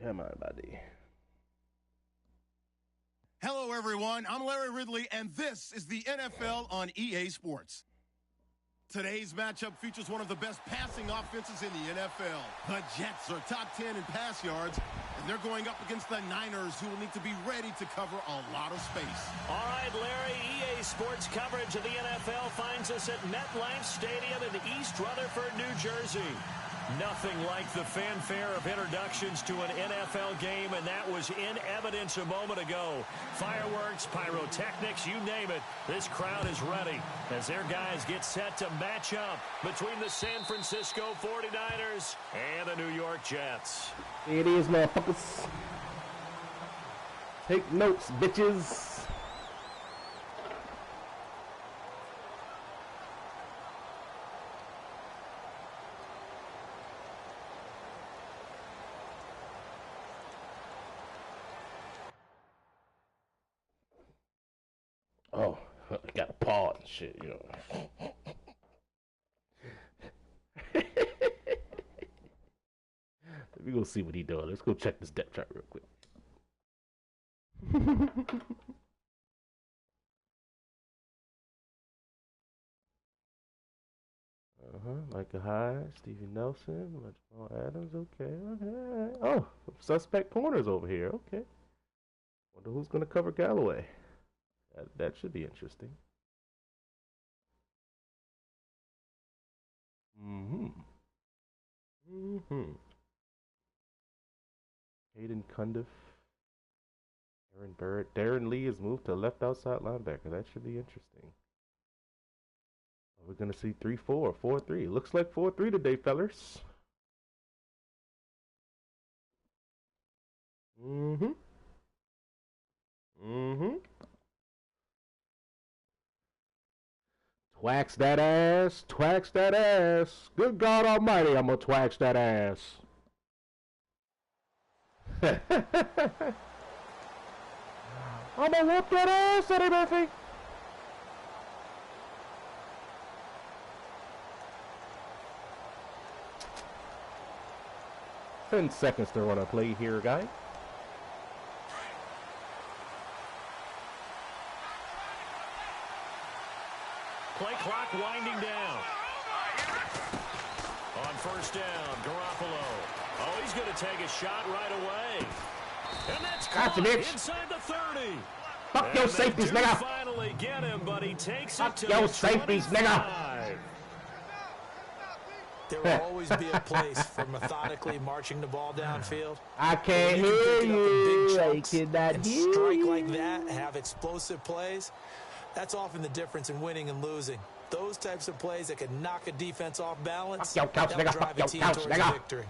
Come on, buddy. Hello, everyone. I'm Larry Ridley, and this is the NFL on EA Sports. Today's matchup features one of the best passing offenses in the NFL. The Jets are top 10 in pass yards, and they're going up against the Niners, who will need to be ready to cover a lot of space. All right, Larry, EA Sports coverage of the NFL finds us at MetLife Stadium in East Rutherford, New Jersey. Nothing like the fanfare of introductions to an NFL game, and that was in evidence a moment ago. Fireworks, pyrotechnics, you name it. This crowd is ready as their guys get set to match up between the San Francisco 49ers and the New York Jets. It is, motherfuckers. Take notes, bitches. Oh, got a paw and shit, you know. Let me go see what he doing. Let's go check this depth chart real quick. Micah Hyde, Stevie Nelson, Jamal Adams. Okay. Oh, suspect corners over here. Okay. Wonder who's gonna cover Galloway. That should be interesting. Hayden Cundiff, Aaron Barrett, Darren Lee is moved to left outside linebacker. That should be interesting. We're gonna see 3-4, 4-3. Looks like 4-3 today, fellas. Twax that ass, twax that ass. Good God Almighty, I'm gonna twax that ass. I'm gonna whoop that ass, Eddie Murphy. Ten seconds to run a play here, guy. Play clock winding down. On first down, Garoppolo. Oh, he's going to take a shot right away. And that's caught inside the 30. Fuck your safeties, nigga. Finally get him, but he takes Fuck it to your the safeties, nigga. There will always be a place for methodically marching the ball downfield. I can't hear you. I cannot hear you. Strike like that, have explosive plays. That's often the difference in winning and losing. Those types of plays that can knock a defense off balance, fuck your couch, nigga. drive a team towards nigga. victory.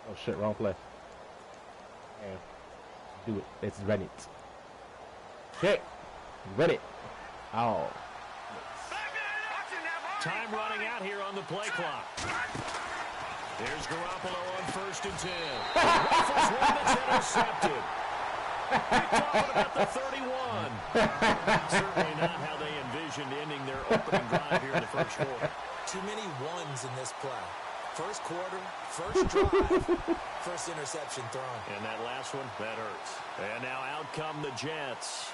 Oh shit, wrong play. Yeah. Do it. Let's run it. Shit. Run it. Oh. Time running out here on the play clock. There's Garoppolo on first and 10. Rifles one that's intercepted. Picked off at about the 31. Certainly not how they envisioned ending their opening drive here in the first quarter. Too many ones in this play. First quarter, first drive, first interception thrown. And that last one, that hurts. And now out come the Jets.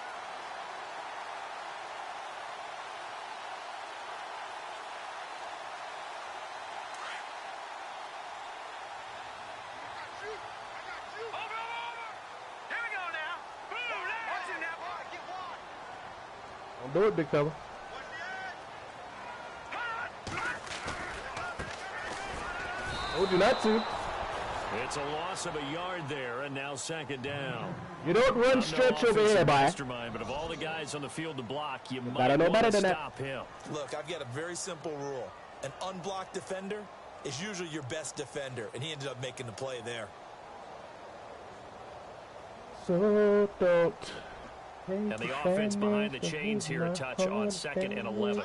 Don't do it, big fella. Told you not to. It's a loss of a yard there, and now second down. You don't run stretch over here, boy. But of all the guys on the field to block, you might gotta know want better to than stop him. Look, I've got a very simple rule. An unblocked defender is usually your best defender, and he ended up making the play there. So don't. And the offense behind the chains here a touch on 2nd and 11.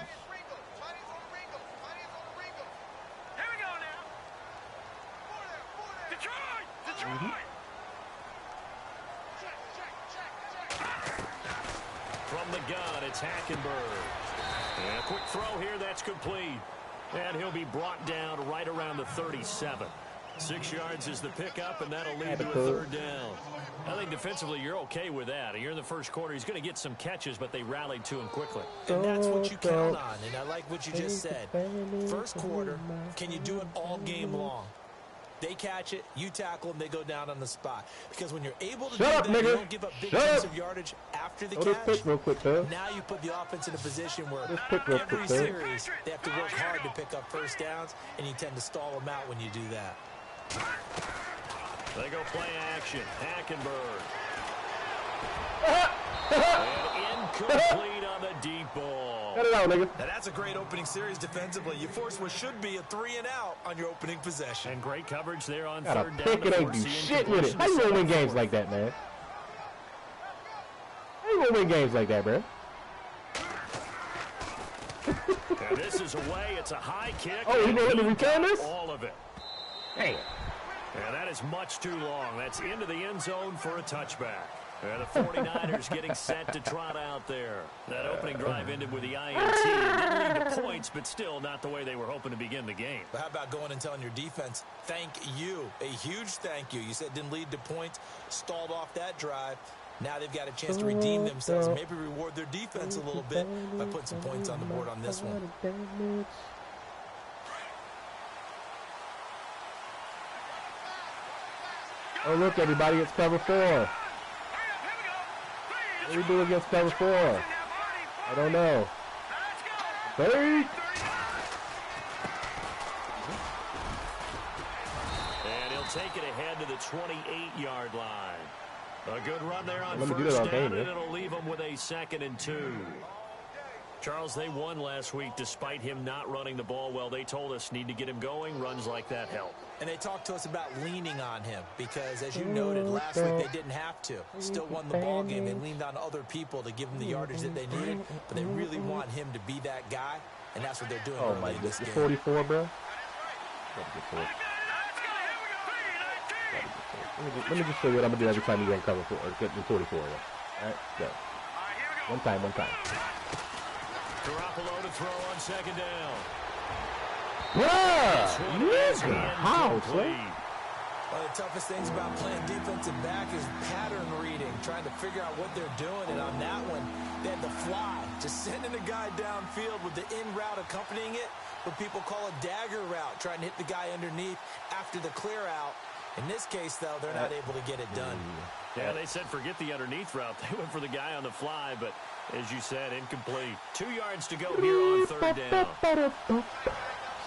From the gun, it's Hackenberg. And a quick throw here, that's complete. And he'll be brought down right around the 37. 6 yards is the pickup, and that'll lead to a third down. I think defensively you're okay with that. You're in the first quarter. He's going to get some catches, but they rallied to him quickly. And that's what you count on, and I like what you just said. First quarter, can you do it all game long? They catch it, you tackle them, they go down on the spot. Because when you're able to do that, you don't give up big chunks of yardage after the catch. Real quick, now you put the offense in a position where every series they have to work hard to pick up first downs, and you tend to stall them out when you do that. They go play action. Hackenberg. And incomplete on the deep ball. Cut it out, nigga. Now that's a great opening series defensively. You force what should be a 3-and-out on your opening possession. And great coverage there on Got a third down. pick, it ain't do shit with it. How you gonna win games like that, man? How you gonna win games like that, bro? And this is away. It's a high kick. Oh, you gonna let me return this? All of it. Damn. Yeah, that is much too long. That's into the end zone for a touchback. The 49ers getting set to trot out there. That opening drive ended with the INT. It didn't lead to points, but still not the way they were hoping to begin the game. But how about going and telling your defense, thank you, a huge thank you. You said it didn't lead to points, stalled off that drive. Now they've got a chance to redeem themselves, maybe reward their defense a little bit by putting some points on the board on this one. Oh, look, everybody, it's cover 4. What do we do against cover 4? I don't know. Bait! And he'll take it ahead to the 28-yard line. A good run there on first down, and it'll leave them with a 2nd and 2. Charles, they won last week despite him not running the ball well. They told us need to get him going. Runs like that help. And they talked to us about leaning on him because, as you noted, last week they didn't have to. Still won the ball game. They leaned on other people to give them the yardage that they needed, but they really want him to be that guy, and that's what they're doing early in this game. 44, bro. Let me just show you what I'm going to do every time you run cover 4, or get the 44. All right, go. One time. Garoppolo to throw on 2nd down. Yeah! How, One of the toughest things about playing defensive back is pattern reading, trying to figure out what they're doing. And on that one, they had the fly, just sending a guy downfield with the in route accompanying it, what people call a dagger route, trying to hit the guy underneath after the clear out. In this case, though, they're not able to get it done. Yeah, they said forget the underneath route. They went for the guy on the fly, but as you said, incomplete. 2 yards to go here on 3rd down.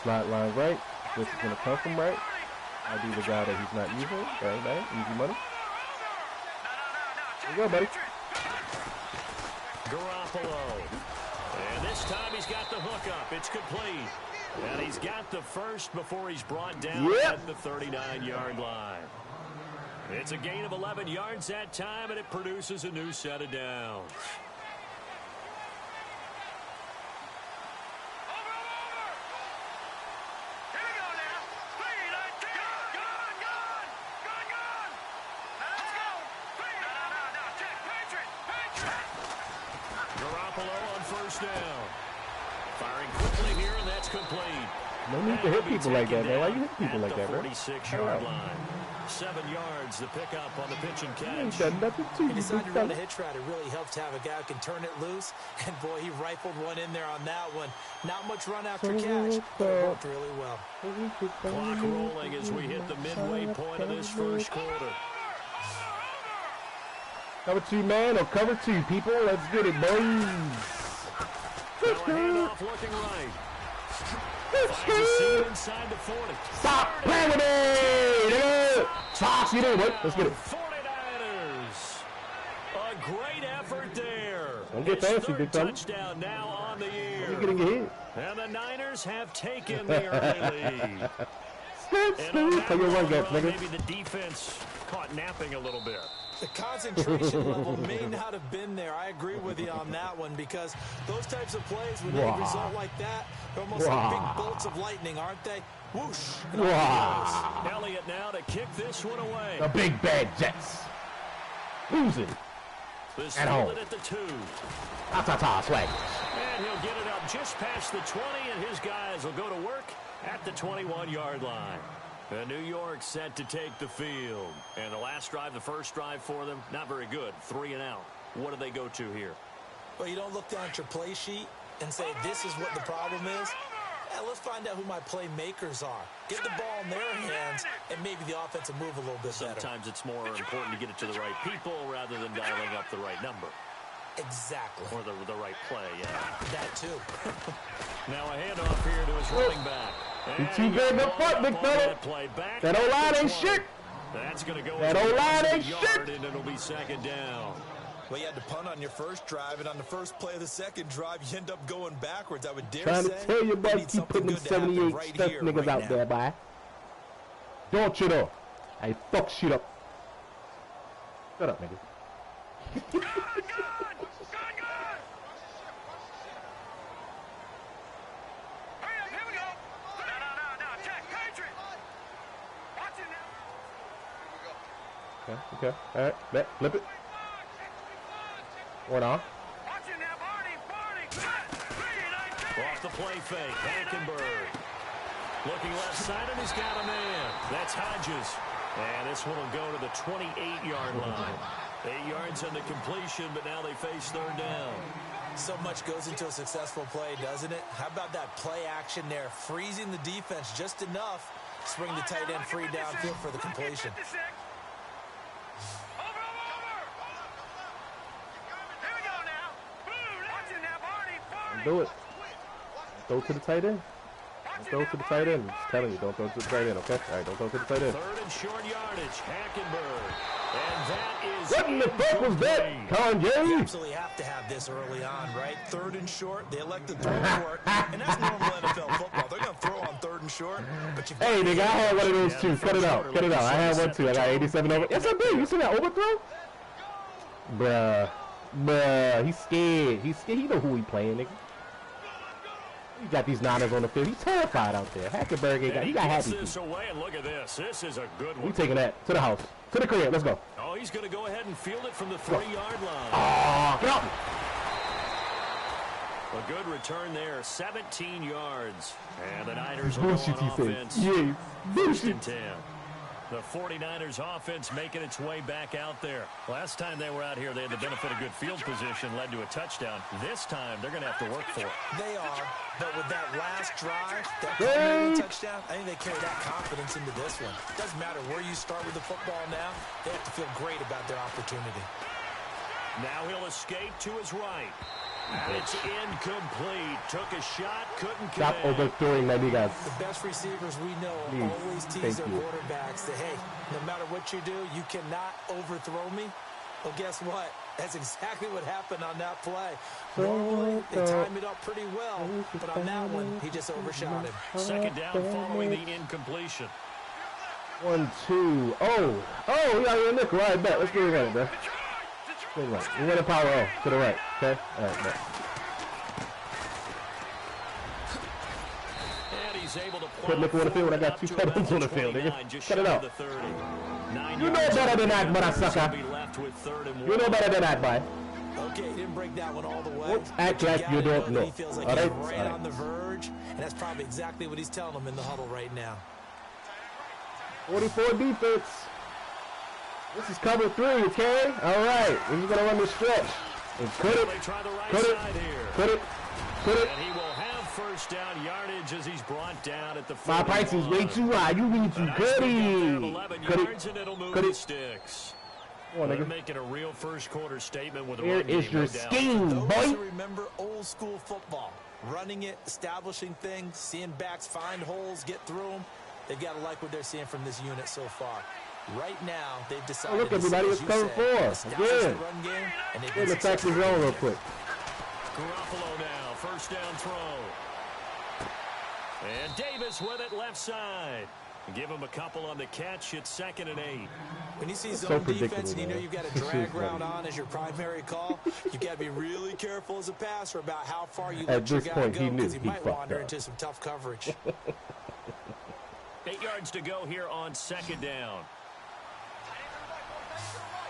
Slot line right. This is going to come from right. I'll be the guy that he's not using. Bang. Easy money. There you go, buddy. Garoppolo. And this time he's got the hook up. It's complete. And he's got the first before he's brought down at the 39-yard line. It's a gain of 11 yards that time, and it produces a new set of downs. Garoppolo on first down. Firing quickly here, and that's complete. No need to hit people like that, man. Why you hit people like that, bro? 46-yard line. 7 yards, the pickup on the pitch and catch. He decided to run a hitch route. It really helps to have a guy who can turn it loose. And, boy, he rifled one in there on that one. Not much run after catch, but it worked really well. Clock rolling as we hit the midway point of this first quarter. Cover 2, man, or cover 2, people. Let's get it, boys. Now a handoff looking right. Finds a seam inside the 40. Stop playing with me! Toss it in, what? Let's get it. 49ers. A great effort there. Don't get fancy, big fella. Touchdown now on the year. You're getting hit. And the Niners have taken the early lead. Maybe the defense caught napping a little bit. The concentration level may not have been there. I agree with you on that one because those types of plays, when they result like that, they're almost like big bolts of lightning, aren't they? Whoosh. Elliott now to kick this one away. The big bad Jets. Losing. At home. At the 2. Swag. And he'll get it up just past the 20, and his guys will go to work at the 21-yard line. New York set to take the field. And the last drive, the first drive for them, not very good. 3 and out. What do they go to here? Well, you don't look down at your play sheet and say, this is what the problem is. Yeah, let's find out who my playmakers are. Get the ball in their hands, and maybe the offense will move a little bit better. Sometimes it's more important to get it to the right people rather than dialing up the right number. Exactly. Or the right play, yeah. That too. Now a handoff here to his running back. He's too big up front, big fella. That O-line ain't shit. That's going to go. That O-line ain't shit. And it'll be second down. Well, you had to punt on your first drive, and on the first play of the second drive, you end up going backwards. I would dare say. Trying to tell you, boy, keep putting them 78 right stuff here, niggas right out now. there, boy. Don't you know? I fuck shit up. Shut up, nigga. Okay. All right. Flip it. One on. Off the play fake. Hackenberg. Looking left side, and he's got a man. That's Hodges. And this one will go to the 28-yard line. 8 yards on the completion, but now they face third down. So much goes into a successful play, doesn't it? How about that play action there? Freezing the defense just enough to bring the tight end free downfield for the completion. Do it. Throw it to the tight end. Throw it to the tight end. I'm just telling you, don't throw it to the tight end, okay? All right, don't throw it to the tight end. Third and short yardage, Hackenberg. And that is... What in the fuck was that, Kanye? You absolutely have to have this early on, right? Third and short, they elect to throw short, and that's normal NFL football. They're going to throw on third and short. But hey, nigga, I had one of those too. Cut it out. I had one too. I got 87 over. Yes, I did. You see that overthrow? Bruh. He's scared. He know who he playing, nigga. He got these Niners on the field. He's terrified out there. Hackenberg ain't got. He got happy. This away, and look at this. This is a good one. We taking that to the house, to the crib. Let's go. Oh, he's going to go ahead and field it from the 3-yard line. Oh, get out. A good return there, 17 yards. And the Niners will Bullshit, go on he offense. said. Yeah, First bullshit. and 10. The 49ers offense making its way back out there. Last time they were out here, they had the benefit of good field position, led to a touchdown. This time, they're going to have to work for it. They are, but with that last drive, that culminating touchdown, I think they carry that confidence into this one. Doesn't matter where you start with the football now, they have to feel great about their opportunity. Now he'll escape to his right. And it's incomplete. Took a shot, couldn't Stop connect. overthrowing my niggas. The best receivers we know Please, always tease their thank you. quarterbacks that, hey, no matter what you do, you cannot overthrow me. Well, guess what? That's exactly what happened on that play. Normally, they time it up pretty well, but on that one, he just overshot him. Second down following the incompletion. 1, 2. Oh, we got your nickel. All right, bet. Let's get it right, bro. Get it right. We want to power off to the right, okay? All right, bet. And he's able to Put nickel on the field. I got 2 tight ends on the field, nigga. Cut it out. You know better than that, motherfucker. You know better than that, boy. Okay, he didn't break that one all the way. Don't act like you don't know. He feels like All he's right? right on the verge, and that's probably exactly what he's telling them in the huddle right now. 44 defense. This is cover 3, okay? All right. We're just going to run this stretch. And cut it. And he will have first down yardage as he's brought down at the 40. My price is way too high. You need to cut it. 11 Cut yards, it. and it'll move Cut the it. sticks. Come on, They're nigga. making a real first quarter statement with a Here run is game, your no doubt. scheme, Those boy. who remember old school football, running it, establishing things, seeing backs find holes, get through them, they've got to like what they're seeing from this unit so far. Right now, they've decided look, everybody, to, it's as you cover said, 4. establish Again. the run game, and they've Let been me attack this zone real quick. Garoppolo now, first down throw. And Davis with it left side. Give him a couple on the catch. It's 2nd and 8. When you see so zone predictable, defense and you know man. you've got a This drag is route funny. on as your primary call, you've got to be really careful as a passer about how far you At let your this guy point, go he knew because he he might fucked wander up. into some tough coverage. 8 yards to go here on 2nd down.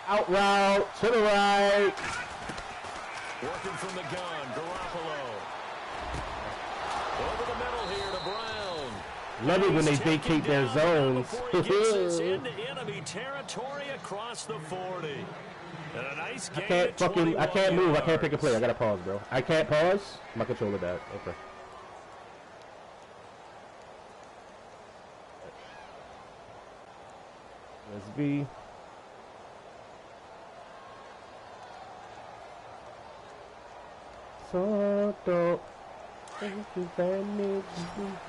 Out route to the right. Working from the gun, Garoppolo. Over the middle here to Brown. Love it when they vacate their zones. Before he gets us into enemy territory across the 40. And a nice game. I can't move. I can't pick a play. I gotta pause, bro. I can't pause. My controller died. Okay. Let's be. So don't think you damage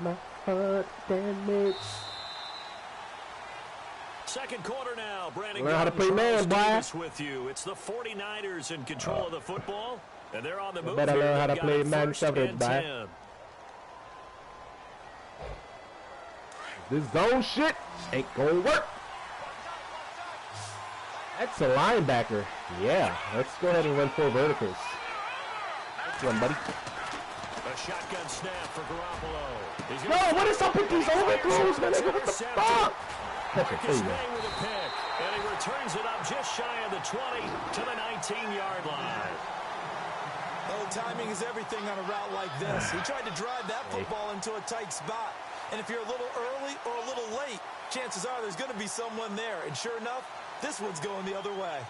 my heart damage. Second quarter now. Brandon learn how to play man, boy. With you. It's the 49ers in control of the football, and they're on the move. Better learn how to play man coverage, boy. This zone shit ain't gonna work. That's a linebacker. Yeah, let's go ahead and run 4 verticals. One, buddy. A shotgun snap for Garoppolo. No, what is up with these overthrows, man? What the fuck? Marcus May with a pick, and he returns it up just shy of the 20 to the 19-yard line. Well, timing is everything on a route like this. He tried to drive that football into a tight spot. And if you're a little early or a little late, chances are there's going to be someone there. And sure enough, this one's going the other way.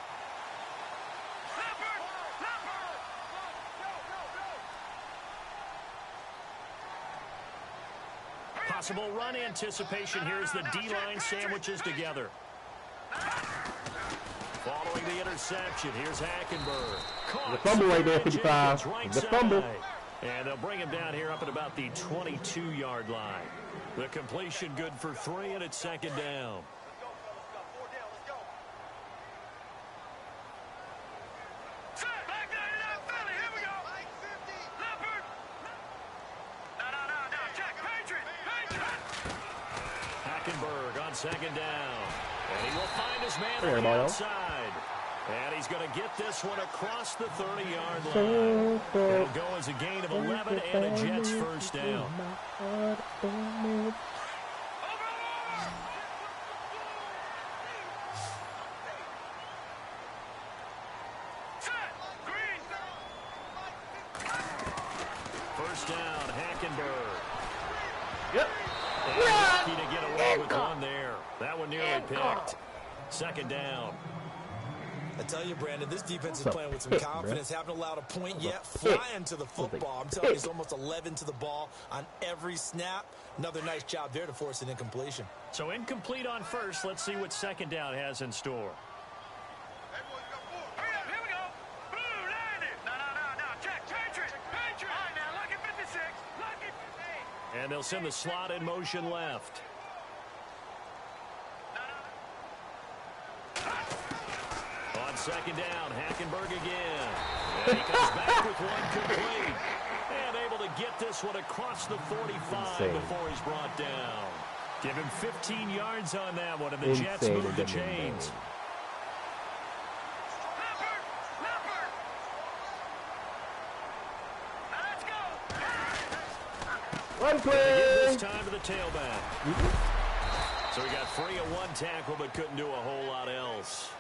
Possible run anticipation here as the D-line sandwiches together. Following the interception, here's Hackenberg. The fumble right there, 55. The fumble. And they'll bring him down here up at about the 22-yard line. The completion good for 3, and it's second down. Hackenberg on second down. And he will find his man on the outside. And he's going to get this one across the 30-yard line. It'll go as a gain of 11 and a Jets first down. First down, Hackenberg. Yep. Lucky to get away with one there. That one nearly picked. Second down. I tell you, Brandon, this defense is playing with some confidence. Haven't allowed a point yet. Flying to the football. I'm telling you, it's almost 11 to the ball on every snap. Another nice job there to force an incompletion. So incomplete on first. Let's see what second down has in store. And they'll send the slot in motion left. On second down, Hackenberg again. And he comes back with one complete. And able to get this one across the 45 before he's brought down. Give him 15 yards on that one, and the Jets move the chains. One play. This time to the tailback. So he got free of one tackle, but couldn't do a whole lot else.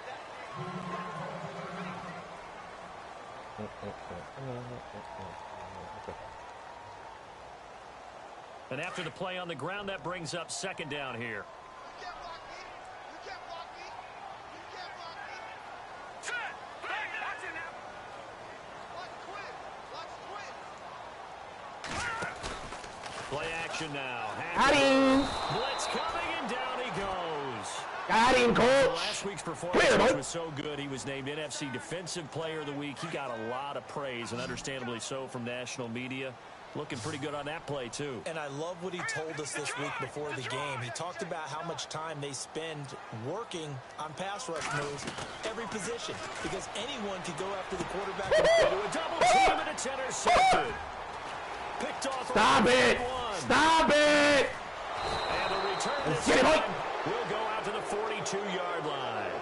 And after the play on the ground, that brings up second down here. Play action now. Got him. Blitz coming, and down he goes. Got him, coach. Last week's performance was so good, he was named NFC Defensive Player of the Week. He got a lot of praise, and understandably so, from national media. Looking pretty good on that play, too. And I love what he told us this week before the game. He talked about how much time they spend working on pass rush moves, every position, because anyone could go after the quarterback. Into a double team, and it's intercepted. Picked off. Stop it! Stop it! And the return this time will go out to the 42-yard line.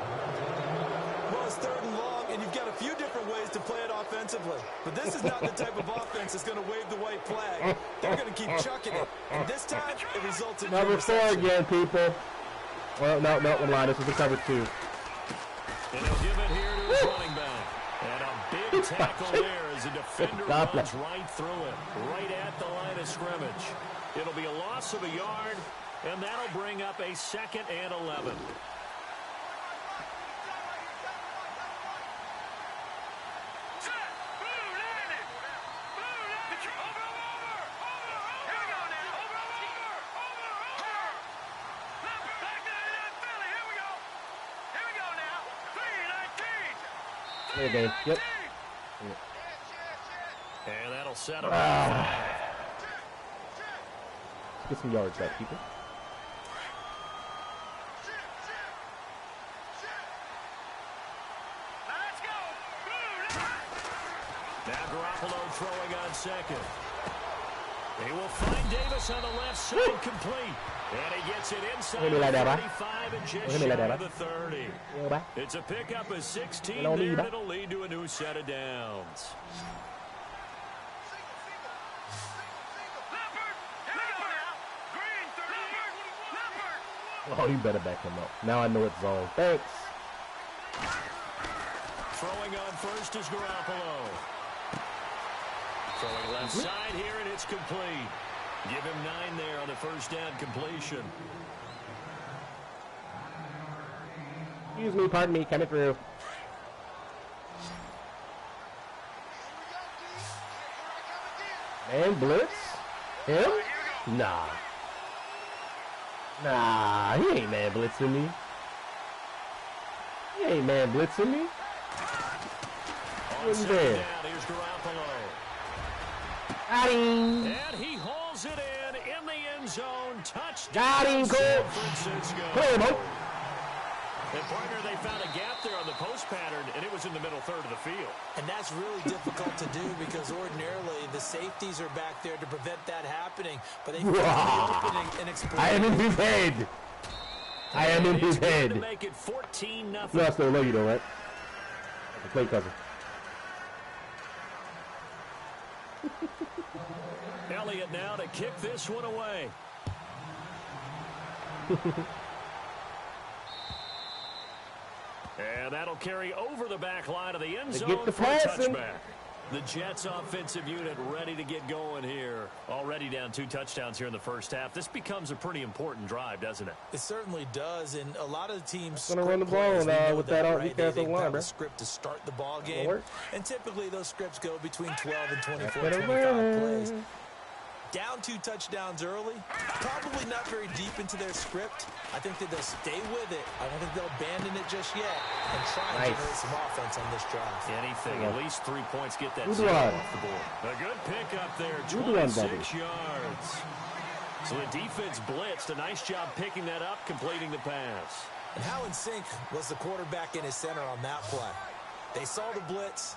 Well, it's third and long, and you've got a few different ways to play it offensively. But this is not the type of offense that's going to wave the white flag. They're going to keep chucking it. And this time, it results in number 4 again, people. Well, no, line. This is the cover 2. And he'll give it here to his running back. And a big tackle there as the defender runs right through it, right at the line of scrimmage. It'll be a loss of a yard, and that'll bring up a 2nd and 11. There, yep. And that'll set up. Let's get some yards back, people. Now Garoppolo throwing on 2nd. He will find Davis on the left side, complete. And he gets it inside the 35 and just shy of the 30. It's a pickup of 16 there, and it'll lead to a new set of downs. Oh, you better back him up. Now I know it's zone. Thanks. Throwing on first is Garoppolo. Throwing left side here, and it's complete. Give him 9 there on the first down completion. Excuse me, pardon me, coming through. Man, blitz? Him? Nah. Nah, he ain't man blitzing me. He ain't man blitzing me. On 2nd down, here's Garoppolo. Got him. And he hauls it in the end zone. Touchdown, Got him, San Cole. Francisco. Clear, Mo. And partner, they found a gap there on the post pattern, and it was in the middle third of the field. And that's really difficult to do because ordinarily the safeties are back there to prevent that happening. But they found the opening and exploited. I am in his head. I am in his head. To make it 14-0. No, I still love you though, right? The play cousin. Elliott now to kick this one away. And that'll carry over the back line of the end zone get the for a passing. touchback. The Jets offensive unit ready to get going here. Already down 2 touchdowns here in the first half. This becomes a pretty important drive, doesn't it? It certainly does, and a lot of the teams gonna run the ball with that defensive line, a script to start the ball game, and typically those scripts go between 12 and 24, 25 plays. Down 2 touchdowns early, probably not very deep into their script. I think that they'll stay with it. I don't think they'll abandon it just yet and try and generate some offense on this drive. Anything, at least 3 points, get that zero off the board. A good pickup there, 26 yards. So the defense blitzed. A nice job picking that up, completing the pass. And how in sync was the quarterback and his center on that play? They saw the blitz,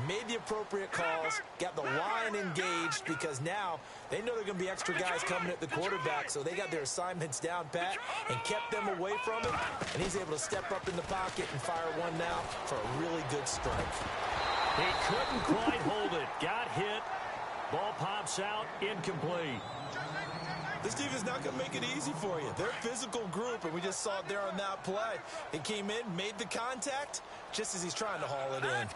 made the appropriate calls, got the line engaged because now they know there are going to be extra guys coming at the quarterback, so they got their assignments down pat and kept them away from him, and he's able to step up in the pocket and fire one now for a really good strike. He couldn't quite hold it. Got hit. Ball pops out. Incomplete. This team is not going to make it easy for you. They're a physical group, and we just saw it there on that play. He came in, made the contact, just as he's trying to haul it in.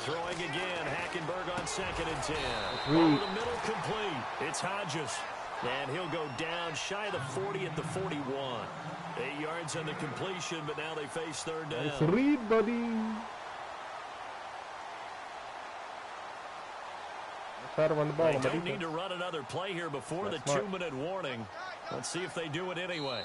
Throwing again, Hackenberg on 2nd and 10. Over the middle, complete. It's Hodges. And he'll go down shy of the 40 at the 41. 8 yards on the completion, but now they face 3rd down. Nice read, buddy. Try to run the ball. They don't need to run another play here before the 2-minute warning. Let's see if they do it anyway.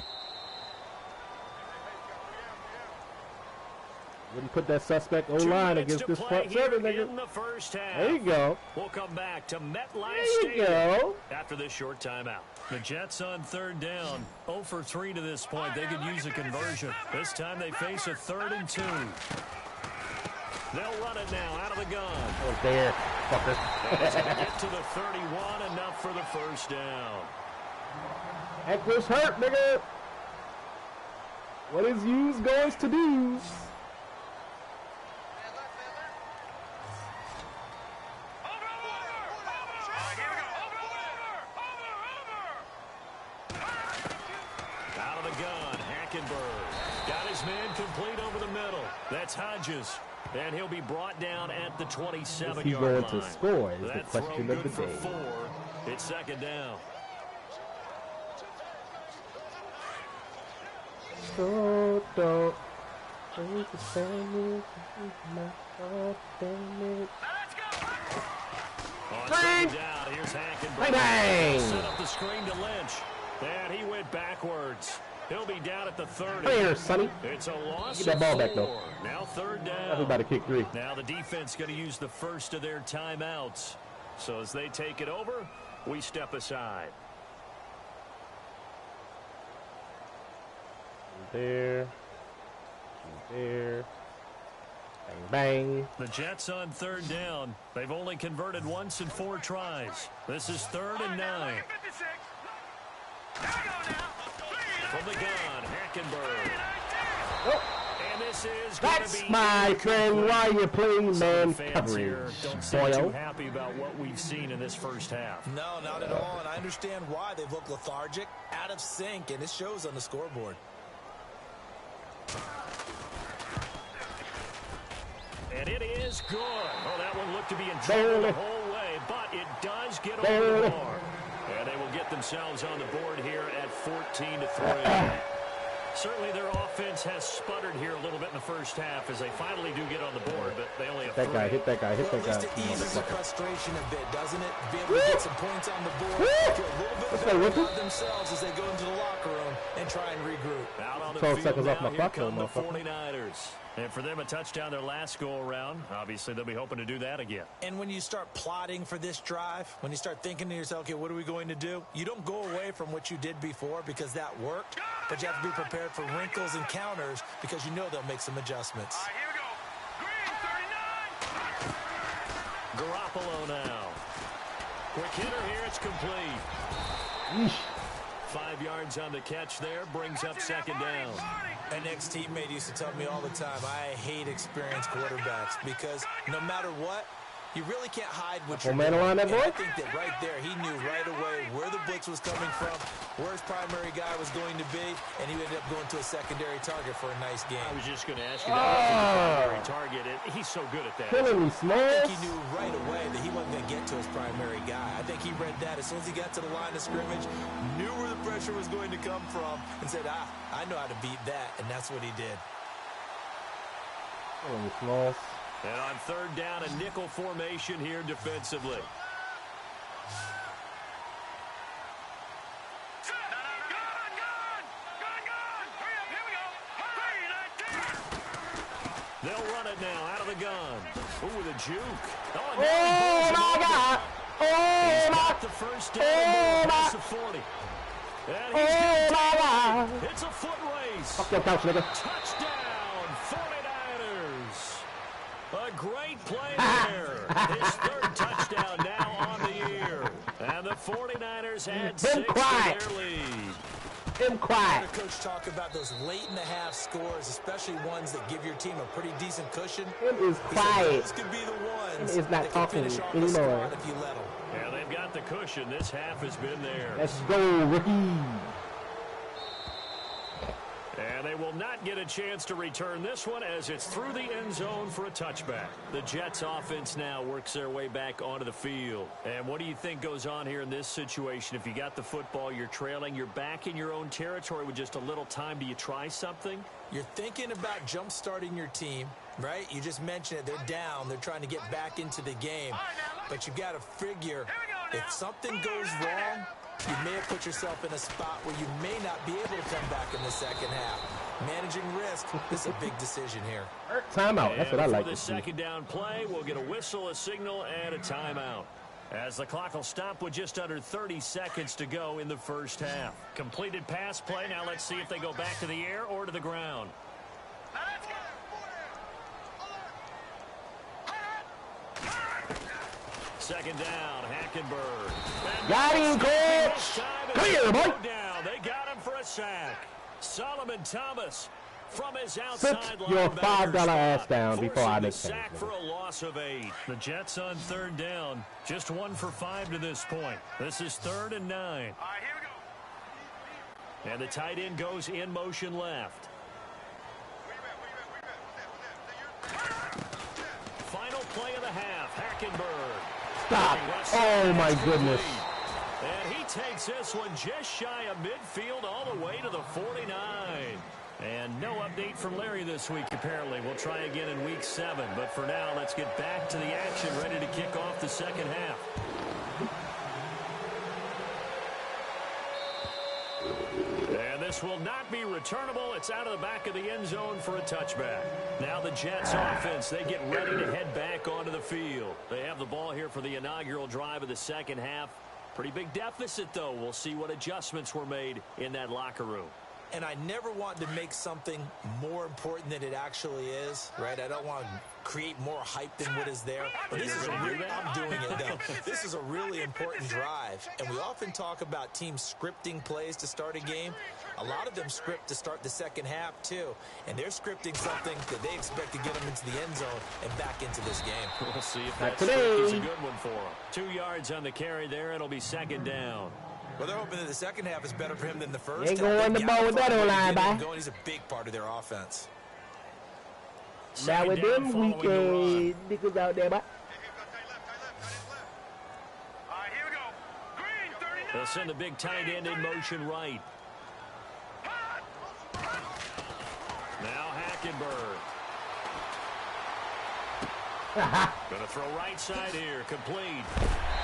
Wouldn't put that suspect O-line against this front seven, nigga. In the first half. There you go. We'll come back to MetLife Stadium. There you go. After this short timeout. The Jets on 3rd down. 0 for 3 to this point. They could use a conversion. This time they face a 3rd and 2. They'll run it now out of the gun. Oh, there, fucker. As they get to the 31, enough for the first down. Eckler's hurt, nigga. What is yous going to do? Out of the gun, Hackenberg. Got his man complete over the middle. That's Hodges. And he'll be brought down at the 27-yard line. Is he going to score is the question of the day. 4. It's second down. So don't take the same On second down, here's Hackenberg. Bang! Set up the screen to Lynch. And he went backwards. He'll be down at the 30. Come here, Sonny. It's a loss. Get that ball back, though. Now third down. Everybody kick 3. Now the defense going to use the first of their timeouts. So as they take it over, we step aside. There. There. Bang, bang. The Jets on third down. They've only converted once in 4 tries. This is 3rd and 9. From the gun, Hackenberg. Oh. And this is That's my friend. Why are you playing man coverage? Don't seem too happy about what we've seen in this first half. No, not at all. And I understand why they look lethargic, out of sync, and it shows on the scoreboard. And it is good. Oh, that one looked to be in trouble the whole way, but it does get over the bar. And they will get themselves on the board here at 14-3. Certainly their offense has sputtered here a little bit in the first half as they finally do get on the board, but they only have 3. Hit that guy. At least it eases the frustration a bit, doesn't it? Be able to get some points on the board, feel a little bit better about themselves as they go into the locker room and try and regroup. Out on the 12 field seconds now, off my here clock, come the motherfucker. 49ers. And for them, a touchdown their last go-around. Obviously, they'll be hoping to do that again. And when you start plotting for this drive, when you start thinking to yourself, okay, what are we going to do? You don't go away from what you did before because that worked, but you have to be prepared for wrinkles and counters because you know they'll make some adjustments. All right, here we go. Green 39. Garoppolo now. Quick hitter here. It's complete. 5 yards on the catch there. Brings up second down. An ex-teammate used to tell me all the time, I hate experienced quarterbacks because no matter what, you really can't hide what you're doing. On that boy? I think that right there, he knew right away where the blitz was coming from, where his primary guy was going to be, and he ended up going to a secondary target for a nice game. I was just going to ask you that. Primary target. He's so good at that. Killing me, Small. I think he knew right away that he wasn't going to get to his primary guy. I think he read that as soon as he got to the line of scrimmage, knew where the pressure was going to come from, and said, I know how to beat that, and that's what he did. Killing me, Small. And on third down, a nickel formation here defensively. They'll run it now out of the gun. Ooh, with a juke. Oh, my God. He's got the first down across the 40. And he's God. It's a foot race. Fuck your couch, nigga. Touchdown, 49ers. A great play there. His 3rd touchdown now on the year. And the 49ers had 6 to their lead. Him quiet. The coach talk about those late-in-the-half scores, especially ones that give your team a pretty decent cushion. Him is quiet. Those could be the ones Him is not that talking can finish off the anymore. squad if you let them. Yeah, they've got the cushion. This half has been there. Let's go, rookie. And they will not get a chance to return this one as it's through the end zone for a touchback. The Jets offense now works their way back onto the field. And what do you think goes on here in this situation? If you got the football, you're trailing, you're back in your own territory with just a little time. Do you try something? You're thinking about jump-starting your team, right? You just mentioned it. They're down. They're trying to get back into the game. But you got to figure if something goes wrong, you may have put yourself in a spot where you may not be able to come back in the second half. Managing risk is a big decision here. Timeout. That's what I like for to the see. second down play, we'll get a whistle, a signal, and a timeout. As the clock will stop with just under 30 seconds to go in the first half. Completed pass play. Now let's see if they go back to the air or to the ground. Second down, Hackenberg. Got him, coach. Come here, boy. They got him for a sack. Solomon Thomas from his outside Sit your $5 ass down before I make sack sense. for a loss of 8. The Jets on third down, just 1 for 5 to this point. This is 3rd and 9. All right, here we go. And the tight end goes in motion left. Final play of the half, Hackenberg. Stop. Oh, my goodness. takes this one just shy of midfield all the way to the 49. And no update from Larry this week, apparently. We'll try again in week 7. But for now, let's get back to the action, ready to kick off the second half. And this will not be returnable. It's out of the back of the end zone for a touchback. Now the Jets offense, they get ready to head back onto the field. They have the ball here for the inaugural drive of the second half. Pretty big deficit, though. We'll see what adjustments were made in that locker room. And I never want to make something more important than it actually is, right? I don't want to create more hype than what is there. But this is I'm doing it, though. This is a really important drive. And we often talk about teams scripting plays to start a game. A lot of them script to start the second half, too. And they're scripting something that they expect to get them into the end zone and back into this game. We'll see if that script is a good one for them. 2 yards on the carry there. It'll be second down. Well, they're hoping that the second half is better for him than the first. Ain't gonna run the ball with that O-line, bye. He's a big part of their offense. Now with them weekend niggas out there, bye. They'll send the big tight end in motion right. Now Hackenberg. Gonna throw right side here, complete.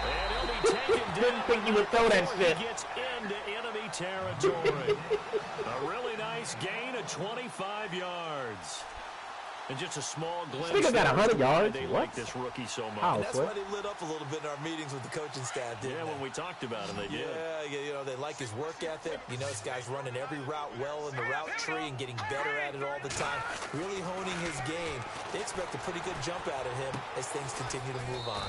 And he'll be taken down. Didn't think you would throw that shit. He gets into enemy territory. A really nice gain of 25 yards. And just a small glimpse. This nigga got 100 yards. They what? like this rookie so much. Oh, that's why they lit up a little bit in our meetings with the coaching staff, didn't they? When we talked about him, they did. Yeah, you know, they like his work ethic. You know, this guy's running every route well in the route tree and getting better at it all the time. Really honing his game. They expect a pretty good jump out of him as things continue to move on.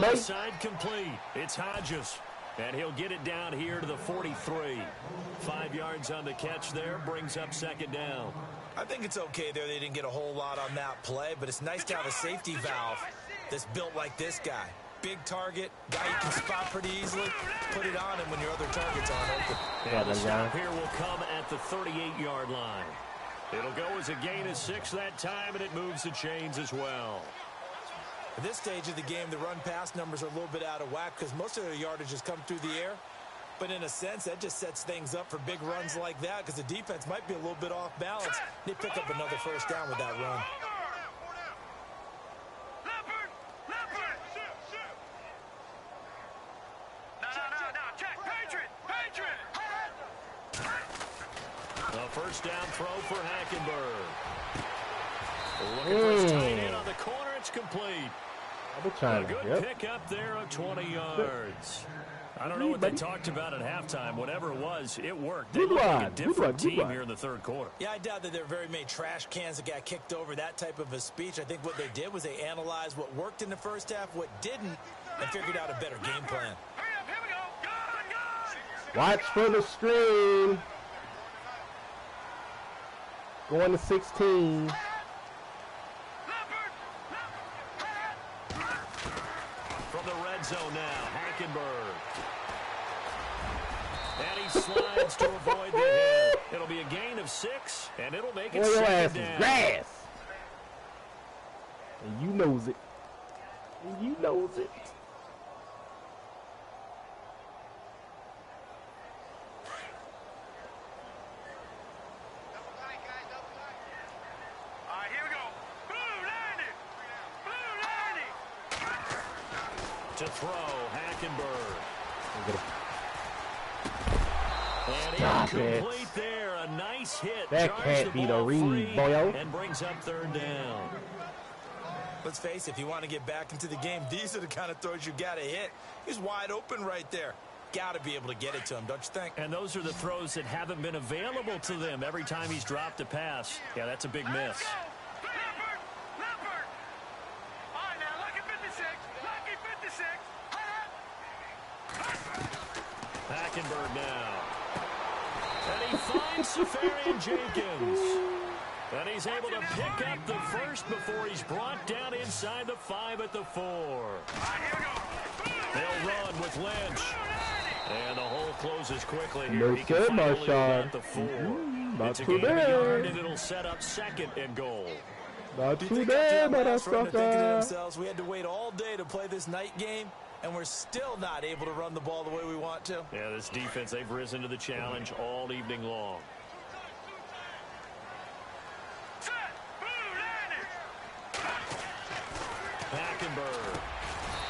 Throw side complete. It's Hodges. And he'll get it down here to the 43. 5 yards on the catch there. Brings up second down. I think it's okay there. They didn't get a whole lot on that play, but it's nice to have a safety valve that's built like this guy. Big target, guy you can spot pretty easily. Put it on him when your other targets aren't open. And the stop here will come at the 38-yard line. It'll go as a gain of 6 that time, and it moves the chains as well. At this stage of the game, the run-pass numbers are a little bit out of whack because most of their yardage has come through the air. But in a sense, that just sets things up for big runs like that because the defense might be a little bit off balance. They pick up another first down with that run. A first down throw for Hackenberg. Looking for his tight end on the corner. It's complete. A good pickup there of 20 yards. I don't know what they talked about at halftime. Whatever it was, it worked. They look like a different team here in the third quarter. Yeah, I doubt that there are very many trash cans that got kicked over, that type of a speech. I think what they did was they analyzed what worked in the first half, what didn't, and figured out a better game plan. Watch for the screen. Going to 16. From the red zone now, Hackenberg. And he slides to avoid the hit. It'll be a gain of 6, and it'll make it second down. Grass. And you knows it. And you knows it. To throw, Hackenberg. And incomplete there. A nice hit. That can't be the read, boyo. And brings up third down. Let's face it, if you want to get back into the game, these are the kind of throws you got to hit. He's wide open right there. Got to be able to get it to him, don't you think? And those are the throws that haven't been available to them every time he's dropped a pass. Yeah, that's a big miss. Hackenberg now. And he finds Safarian Jenkins. And he's able to pick up the first before he's brought down inside the 5 at the 4. They'll run with Lynch. And the hole closes quickly here. He can finally get the 4. It's a gain of a yard, and it'll set up second and goal. Not too bad, motherfucker. We had to wait all day to play this night game. and we're still not able to run the ball the way we want to. Yeah, this defense, they've risen to the challenge all evening long. Hackenberg.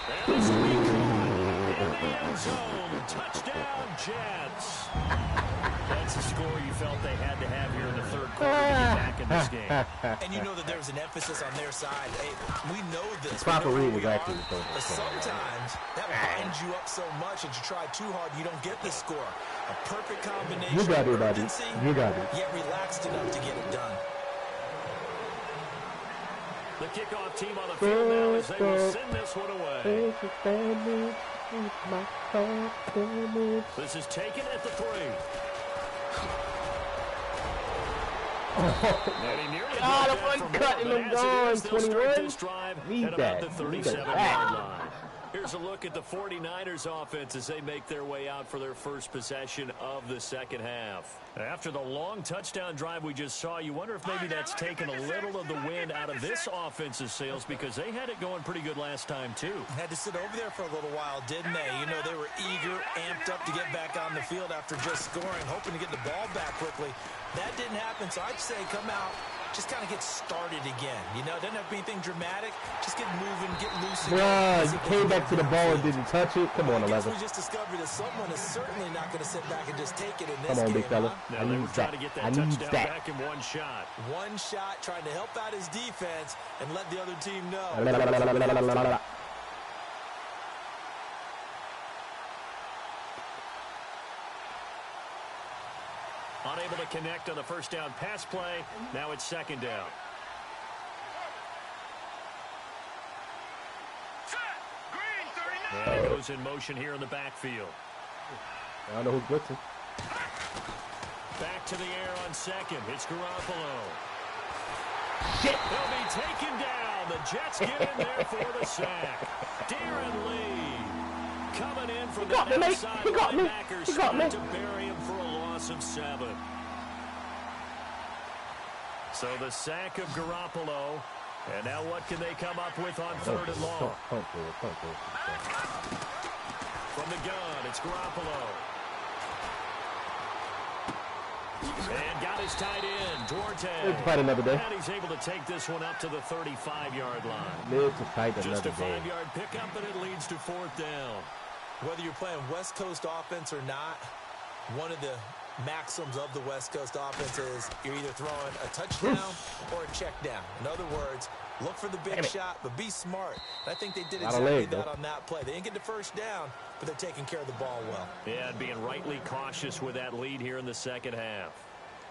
And this will be caught in the end zone. Touchdown, Jets. That's the score you felt they had to have here in the third quarter to get back in this game. And you know that there's an emphasis on their side. Hey, we know this. Proper rule was actually but sometimes that binds you up so much that you try too hard, you don't get the score. A perfect combination you got it, of buddy. urgency, You got it. yet relaxed enough to get it done. The kickoff team on the field now as they will send this one away. This is taken at the 3. God, if I'm cutting them gone, 21. Need that. At the 37-yard line. Here's a look at the 49ers offense as they make their way out for their first possession of the second half. After the long touchdown drive we just saw, you wonder if maybe that's taken a little of the wind out of this offense's sails because they had it going pretty good last time too. Had to sit over there for a little while, didn't they? You know, they were eager, amped up to get back on the field after just scoring, hoping to get the ball back quickly. That didn't happen, so I'd say come out, just kind of get started again. You know, it doesn't have to be anything dramatic. Just get moving, get loose again. Bruh, you came back to the ball and didn't touch it. Come on, 11. We just discovered that someone is certainly not going to sit back and just take it in this Come on, game. big fella. Now I they need were trying that. to get I that need touchdown that. back in one shot. One shot, trying to help out his defense and let the other team know. Unable to connect on the first down pass play. Now it's second down. And it goes in motion here in the backfield. I don't know who's blitzing. Back to the air on second. It's Garoppolo. Shit. He'll be taken down. The Jets get in there for the sack. Darren Lee coming in from the outside linebacker. He got me. To bury him for a loss of 7. So the sack of Garoppolo. And now what can they come up with on third and long? From the gun, it's Garoppolo. And got his tight end, Duarte. It's fight another day. And he's able to take this one up to the 35-yard line. Live to fight Just another a day. 5-yard pickup, and it leads to fourth down. Whether you're playing West Coast offense or not, one of the maxims of the West Coast offense is you're either throwing a touchdown or a check down. In other words, look for the big shot, but be smart. And I think they did exactly that on that play. They didn't get the first down, but they're taking care of the ball well. Yeah, and being rightly cautious with that lead here in the second half.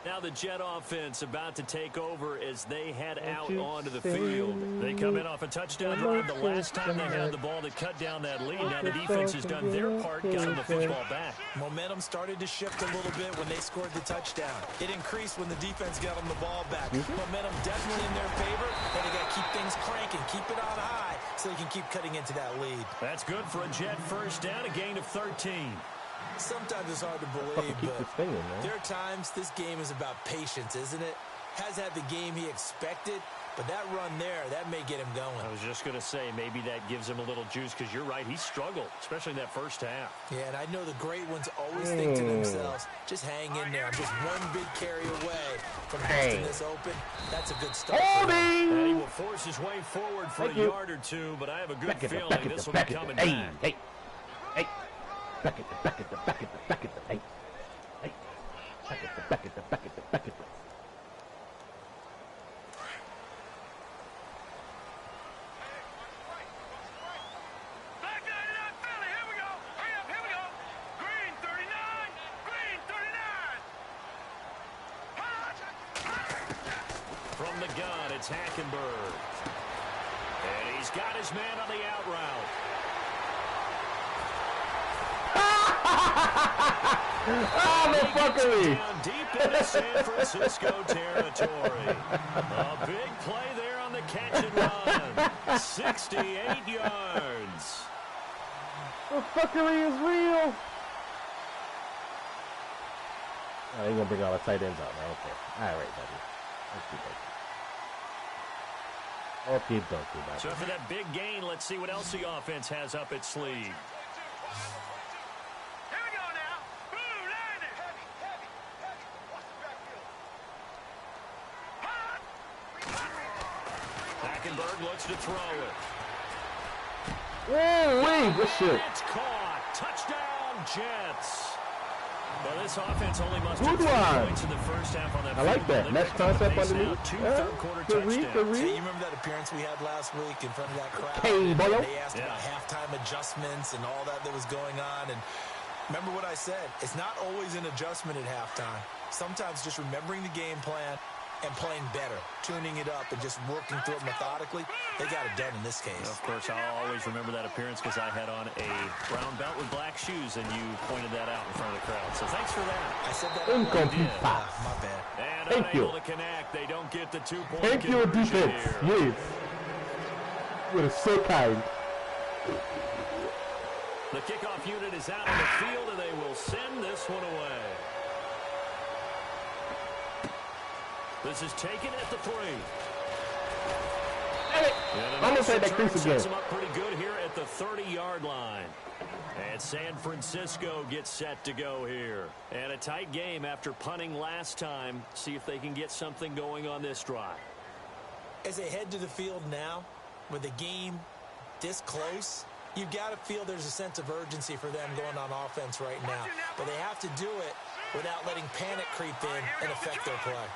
Now the Jet offense about to take over as they head out onto the field. They come in off a touchdown drive the last time they had the ball to cut down that lead. Now the defense has done their part, got them the football back. Momentum started to shift a little bit when they scored the touchdown. It increased when the defense got them the ball back. Momentum definitely in their favor, but they got to keep things cranking, keep it on high so they can keep cutting into that lead. That's good for a Jet first down, a gain of 13. Sometimes it's hard to believe, but there are times this game is about patience, isn't it? Has had the game he expected, but that run there, that may get him going. I was just going to say, maybe that gives him a little juice because you're right, he struggled, especially in that first half. Yeah, and I know the great ones always think to themselves, just hang in there. I'm just one big carry away from busting this open. That's a good start. And he will force his way forward for a yard or two, but I have a good feeling this will be coming back. Hey. Back it. Hey. Back it. From the gun, it's Hackenberg. And he's got his man on the out route. Oh, no fuckery! Down deep into San Francisco territory. A big play there on the catch and run. 68 yards. The fuckery is real. Oh, they're going to bring all the tight ends out now. Okay. All right, buddy. Let's do that. Okay, dokie, So for that big gain, let's see what else the offense has up its sleeve. Hackenberg looks to throw it. Whoa, wait, good shit. It's caught. Touchdown, Jets. Well, this offense only must Good have 2 one. points in the first half on that. I like that. Next concept underneath. Two Yeah. third-quarter Good read, touchdowns. good read. Hey, you remember that appearance we had last week in front of that crowd? Hey, boyo. They asked about halftime adjustments and all that was going on. And remember what I said. It's not always an adjustment at halftime. Sometimes just remembering the game plan and playing better, tuning it up and just working through it methodically. They got it done in this case. Of course, I'll always remember that appearance because I had on a brown belt with black shoes, and you pointed that out in front of the crowd. So thanks for that. I said that. Incomplete pass. My bad. And Thank you. unable to connect. They don't get the 2-point Thank you, conversion defense. here. Yes. You were so kind. The kickoff unit is out on the field, and they will send this one away. This is taken at the 3. I'm gonna say that crease again. Sets them up pretty good here at the 30-yard line. And San Francisco gets set to go here. And a tight game after punting last time. See if they can get something going on this drive. As they head to the field now, with the game this close, you've got to feel there's a sense of urgency for them going on offense right now. But they have to do it without letting panic creep in and affect their play.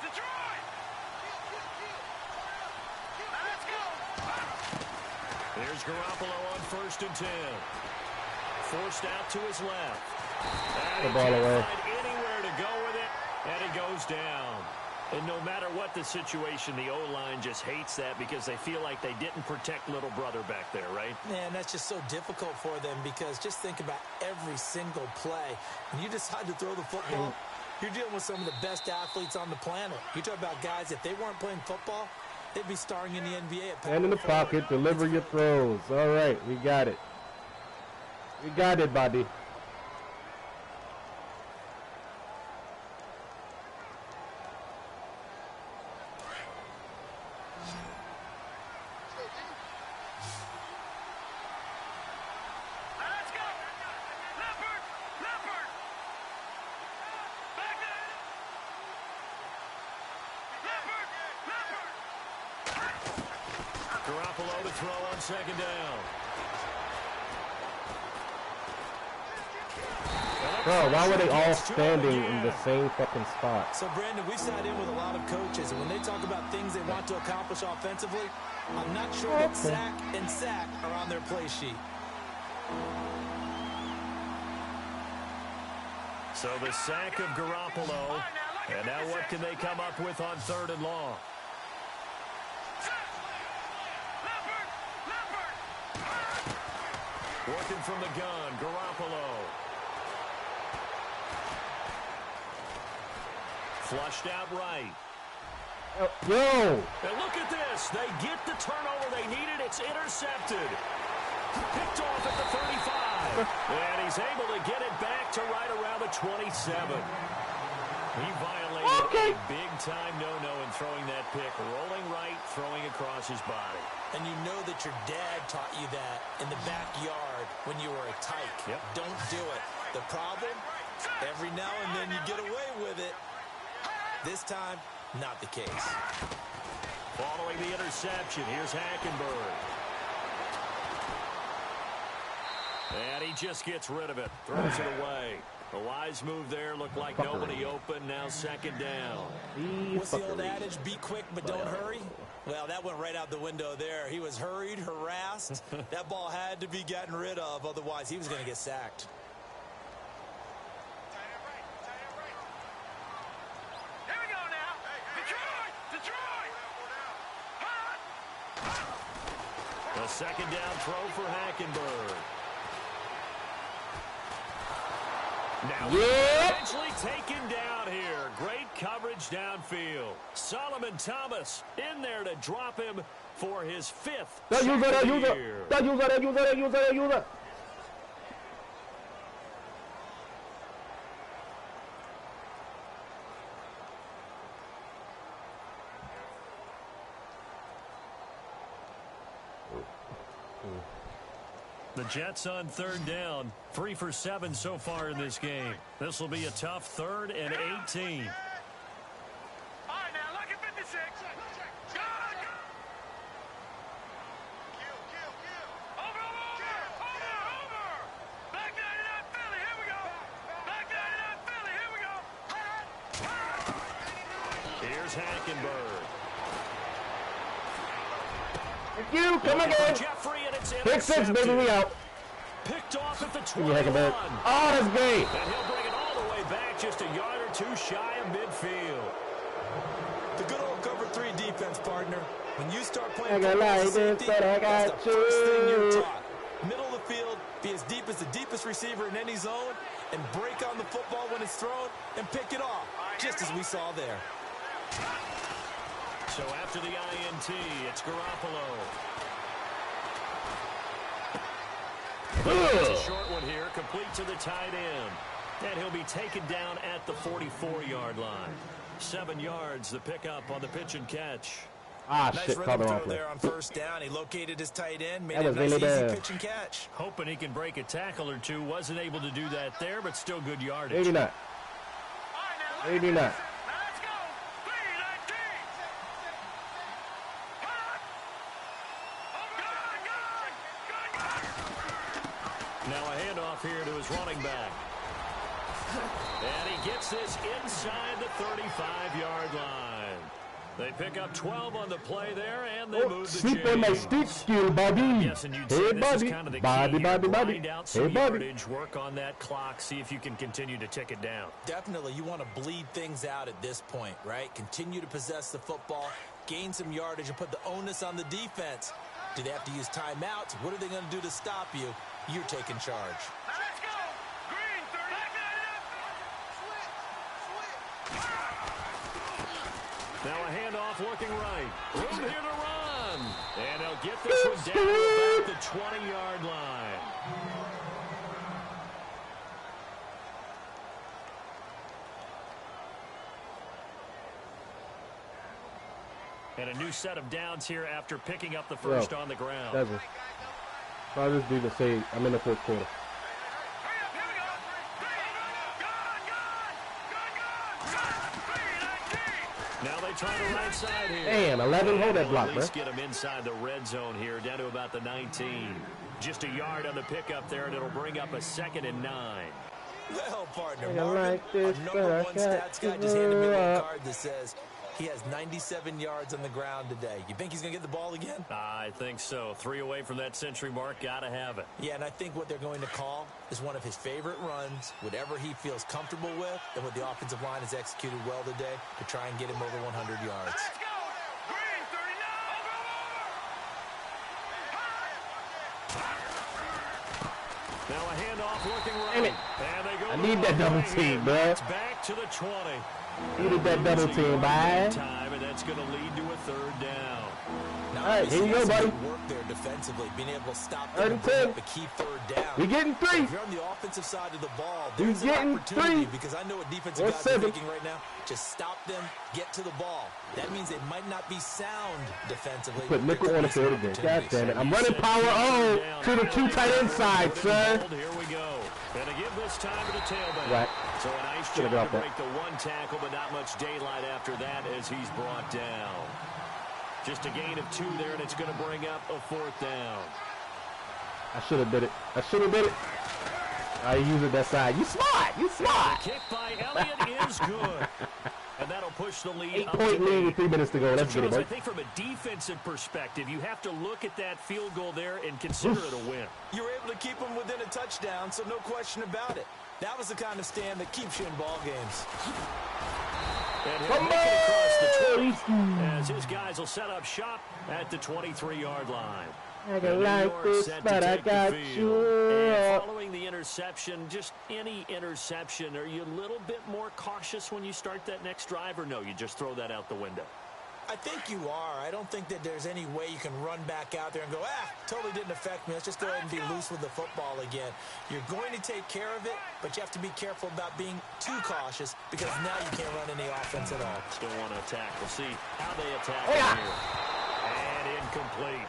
Here's Garoppolo on 1st and 10. Forced out to his left. And he can't find anywhere to go with it, and it goes down. And no matter what the situation, the O-line just hates that because they feel like they didn't protect little brother back there, right? Man, that's just so difficult for them because just think about every single play. When you decide to throw the football, you're dealing with some of the best athletes on the planet. You talk about guys, if they weren't playing football, they'd be starring in the NBA. Hand in the pocket, deliver your throws. All right, we got it. We got it, buddy. Garoppolo to throw on 2nd down. Bro, why were they all standing in the same fucking spot? So, Brandon, we've sat in with a lot of coaches, and when they talk about things they want to accomplish offensively, I'm not sure that sack and sack are on their play sheet. So the sack of Garoppolo. And now what can they come up with on 3rd and long? Working from the gun, Garoppolo. Flushed out right. Yo! And look at this. They get the turnover they needed. It's intercepted. Picked off at the 35. And he's able to get it back to right around the 27. He violated a big-time no-no in throwing that pick. Rolling right, throwing across his body. And you know that your dad taught you that in the backyard when you were a tyke. Yep. Don't do it. The problem, every now and then you get away with it. This time, not the case. Following the interception, here's Hackenberg. And he just gets rid of it. Throws it away. A wise move there. Looked like nobody open. Now 2nd down. What's the old adage? Be quick, but don't hurry. Well, that went right out the window there. He was hurried, harassed. That ball had to be gotten rid of. Otherwise, he was going to get sacked. Here we go now. Detroit! A 2nd down throw for Hackenberg. Now eventually taken down here. Great coverage downfield. Solomon Thomas in there to drop him for his 5th sack of the year. Ayuda. The Jets on third down. 3 for 7 so far in this game. This will be a tough 3rd and 18. All right, now look at 56. Over. Back 99 Philly, here we go. Back 99 Philly, here we go. Here's Hackenberg. Thank you. Come again. Jeffrey, and it's Pick 6, baby. We out. Picked off at the Give me 21. Hackenberg. Oh, that's great. And he'll bring it all the way back, just a yard or two shy of midfield. The good old cover 3 defense, partner. When you start I playing got football as a light, safety, but I that's got the first thing you're you. taught. Middle of the field, be as deep as the deepest receiver in any zone, and break on the football when it's thrown, and pick it off, just as we saw there. So after the INT, it's Garoppolo. It's a short one here, complete to the tight end. And he'll be taken down at the 44-yard line. 7 yards, the pickup on the pitch and catch. Nice Shit, rhythm caught the throw wrong play. there on first down. He located his tight end, made That it a was nice, really easy bad. pitch and catch. Hoping he can break a tackle or two. Wasn't able to do that there, but still good yardage. 89. All right, now look 89. at 56. Now let's go. 319. Now a handoff here to his running back. And he gets this inside the 35-yard line. They pick up 12 on the play there, and they move the Sleep on my chains. stick skill, buddy. Yes, and you'd say Hey, this buddy. is kind of the key Buddy, here. buddy, buddy. Grind out some Hey, buddy. yardage, work on that clock, see if you can continue to tick it down. Definitely, you want to bleed things out at this point, right? Continue to possess the football, gain some yardage, and put the onus on the defense. Do they have to use timeouts? What are they going to do to stop you? You're taking charge. Now let's go. Green 30. Now a handoff looking right. Room here to run. And they'll get this one down to about the 20-yard line. And a new set of downs here after picking up the first on the ground. Doesn't. I'll just do the say I'm in the fourth quarter. Now they try the right side here. Damn, 11. Hold that block, At bro. least get them inside the red zone here, down to about the 19. Just a yard on the pickup there, and it'll bring up a 2nd and 9. Well, partner, I Marvin, like this, our but number I one got stats to guy just handed me a little up. card that says he has 97 yards on the ground today. You think he's going to get the ball again? I think so. 3 away from that century mark. Got to have it. Yeah, and I think what they're going to call is one of his favorite runs, whatever he feels comfortable with, and what the offensive line has executed well today to try and get him over 100 yards. Let's go. Green 39. Now a handoff looking right. Damn it. And they go I to need the that double right team, here. bro. It's back to the 20. Needed that double Losing team, yard bye. time, and that's going to lead to a 3rd down. Now, All right, here you go, obviously, buddy. some good work there defensively, being able to stop them 3rd and and bring 10. up a key 3rd down. We getting 3. If you're on the offensive side of the ball, We there's an getting opportunity 3. because I know what defensive Or guys are 7. thinking right now. Just stop them, get to the ball. That means they might not be sound defensively. Put nickel There on the could be field some again. God damn it. opportunities. I'm running power on to the 2 tight end side, sir. Here we go. And to give this time to the tailback. Right. So a nice Should've job to got that. break the 1 tackle, but not much daylight after that as he's brought down. Just a gain of 2 there, and it's going to bring up a 4th down. I should have did it. I should have did it. I use it that side. You smart. You smart. The kick by Elliott is good. And that'll push the lead up 8-point to lead 8. with 3 minutes to go. Let's get it, Charles, I boy. think from a defensive perspective, you have to look at that field goal there and consider it a win. You were able to keep them within a touchdown, so no question about it. That was the kind of stand that keeps you in ball games. And he'll make it across the 20 as his guys will set up shop at the 23-yard line. I And can New like York this, set to but I take the got field. you. And following the interception, just any interception, are you a little bit more cautious when you start that next drive, or no, you just throw that out the window? I think you are. I don't think that there's any way you can run back out there and go, totally didn't affect me. Let's just go ahead and be loose with the football again. You're going to take care of it, but you have to be careful about being too cautious because now you can't run any offense at all. Still want to attack. We'll see how they attack yeah. here. And incomplete.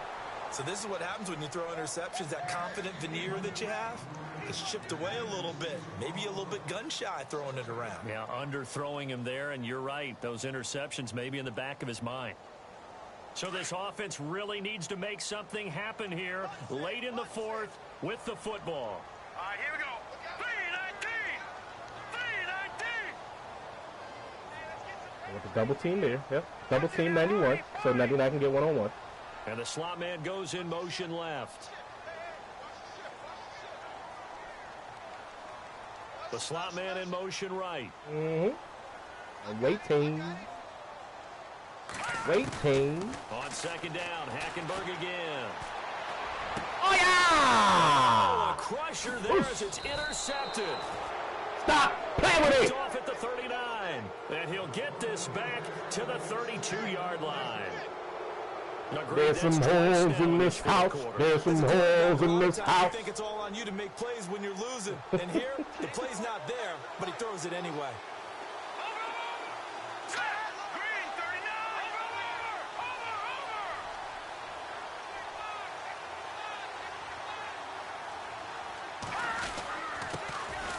So this is what happens when you throw interceptions. That confident veneer that you have is chipped away a little bit. Maybe a little bit gun-shy throwing it around. Yeah, underthrowing him there, and you're right. Those interceptions may be in the back of his mind. So this offense really needs to make something happen here late in the fourth with the football. All right, here we go. 319. 319. With the double team there. Yep. Double team 91. So 99 can get one-on-one. And the slot man goes in motion left. The slot man in motion right. And waiting. On second down, Hackenberg again. Oh, yeah! Oh, a crusher there as it's intercepted. Stop! Play with It's it! off at the 39. And he'll get this back to the 32-yard line. There's some holes in this house. There's some holes in this I house. think it's all on you to make plays when you're losing. And here, the play's not there, but he throws it anyway. Green 39.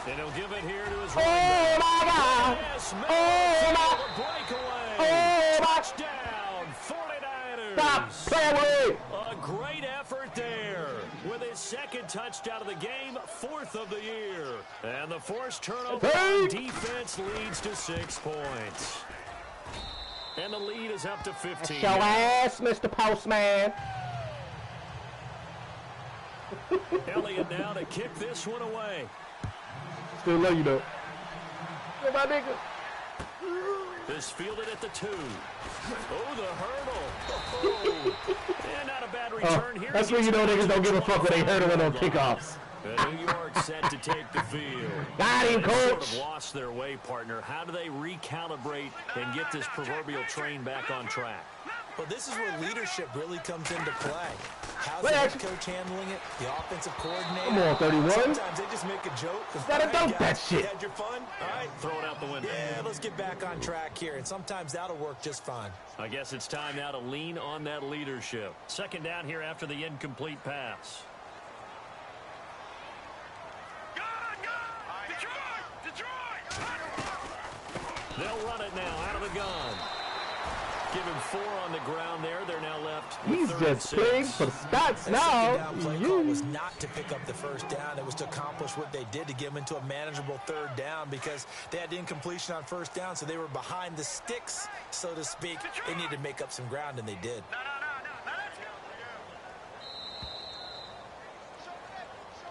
And he'll give it here to his Oh, running back. my God! Yes, Oh, my! breakaway. Oh, my! Touchdown, 49ers. Stop! Play with it! A great effort there with his second touchdown of the game, fourth of the year. And the forced turnover on defense leads to 6 points. And the lead is up to 15. Show ass, Mr. Postman. Elliott now to kick this one away. Still love you, though. Hey, my nigga. Is fielded at the 2. Oh, the hurdle. Oh. And not a bad return here. That's when you know niggas don't give a fuck when they hurdling on kickoffs. New York set to take the field. Got him, They sort coach. of lost their way, partner. How do they recalibrate and get this proverbial train back on track? Well, this is where leadership really comes into play. How's the Wait, head actually- coach handling it? The offensive coordinator? Come on, 31. Sometimes they just make a joke. Gotta All right, dunk that guys, shit. You had your fun? All right. Throw it out the window. Yeah, let's get back on track here. And sometimes that'll work just fine. I guess it's time now to lean on that leadership. Second down here after the incomplete pass. They'll run it now out of the gun. Give him 4 on the ground there. They're now left with He's third just and 6. playing for the stats That now. second down play call was not to pick up the first down. It was to accomplish what they did to get them into a manageable third down because they had incompletion on first down, so they were behind the sticks, so to speak. They needed to make up some ground, and they did.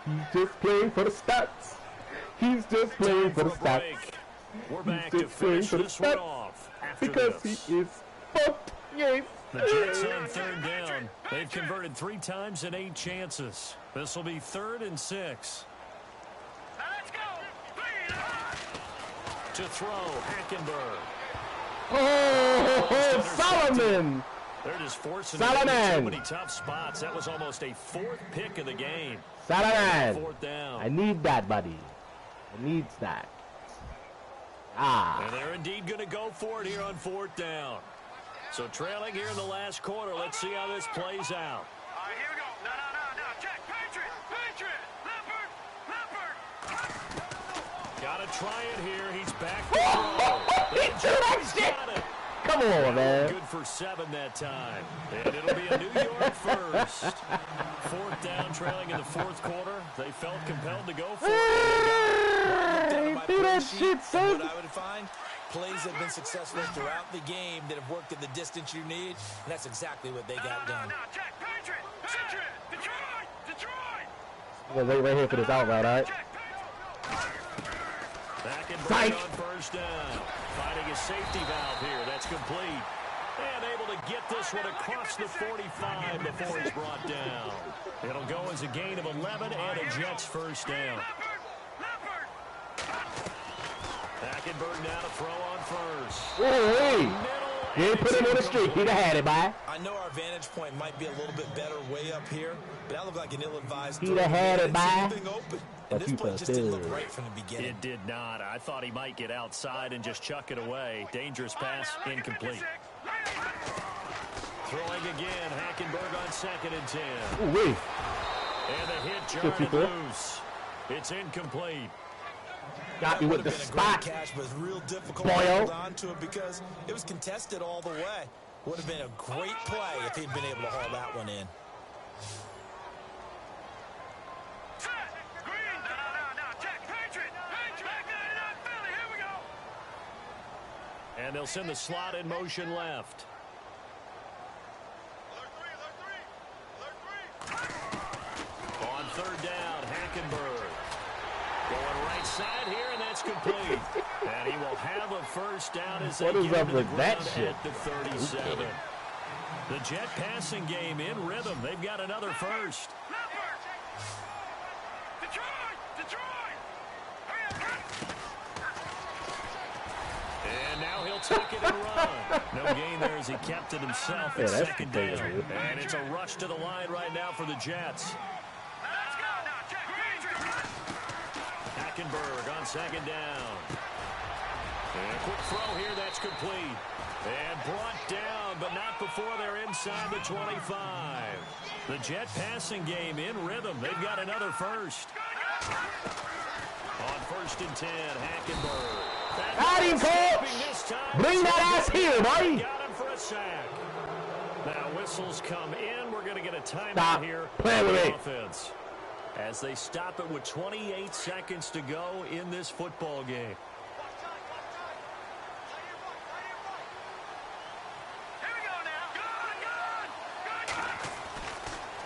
He's just playing for the stats. He's just playing for the stats. We're He's back to just playing finish for the this one stats off after because this. he is fucked. Yes. The Jets on third down. They've converted 3 times in 8 chances. This will be 3rd and 6. To throw, Hackenberg. Oh, Solomon. They're just forcing Solomon. it into so many tough spots. That was almost a 4th pick of the game. Solomon. 4th down. I need that, buddy. I need that. And they're indeed going to go for it here on 4th down. So trailing here in the last quarter. Let's see how this plays out. All right, here we go. No. Check. Patriot. Leopard. Got to try it here. He's back to throw. He threw that shit. Got it. Come on, man. Good for 7 that time. And it'll be a New York first. 4th down, trailing in the 4th quarter. They felt compelled to go for it. Hey, do that shit, son. What I would find, plays have been successful throughout the game that have worked at the distance you need, and that's exactly what they got done. No. Check. Patriot. Detroit. We'll wait right here for this out route, all right? Back and Psych. on first down. Finding a safety valve here. That's complete. And able to get this one across the 45 before he's brought down. It'll go as a gain of 11 and a Jets first down. Hackenberg now to throw on first. Hey, you ain't put him on the street. He'd have had it, bye. I know our vantage point might be a little bit better way up here, but that looked like an ill-advised He'd throw. have had it, Didn't see bye. anything open. And this play just didn't look right from the beginning. It did not. I thought he might get outside and just chuck it away. Dangerous pass, incomplete. Throwing again. Hackenberg on 2nd and 10. Ooh, wait. And the hit jarred loose. It's incomplete. Got me with the spot. Catch, but it's real difficult to hold on to it because it was contested all the way. Would have been a great play if he'd been able to haul that one in. And they'll send the slot in motion left. On 3rd down, Hackenberg. Going right side here, and that's complete. And he will have a first down as they get to the ground at the 37. The Jet passing game in rhythm. They've got another first. And now he'll take it and run. No gain there as he kept it himself at 2nd down. And it's a rush to the line right now for the Jets. Hackenberg on 2nd down. And a quick throw here, that's complete. And brought down, but not before they're inside the 25. The Jet passing game in rhythm. They've got another first. On 1st and 10, Hackenberg. Got him, coach! Bring that ass here, buddy! Got him for a sack. Now whistles come in. We're going to get a timeout here Play with me. Offense. As they stop it with 28 seconds to go in this football game.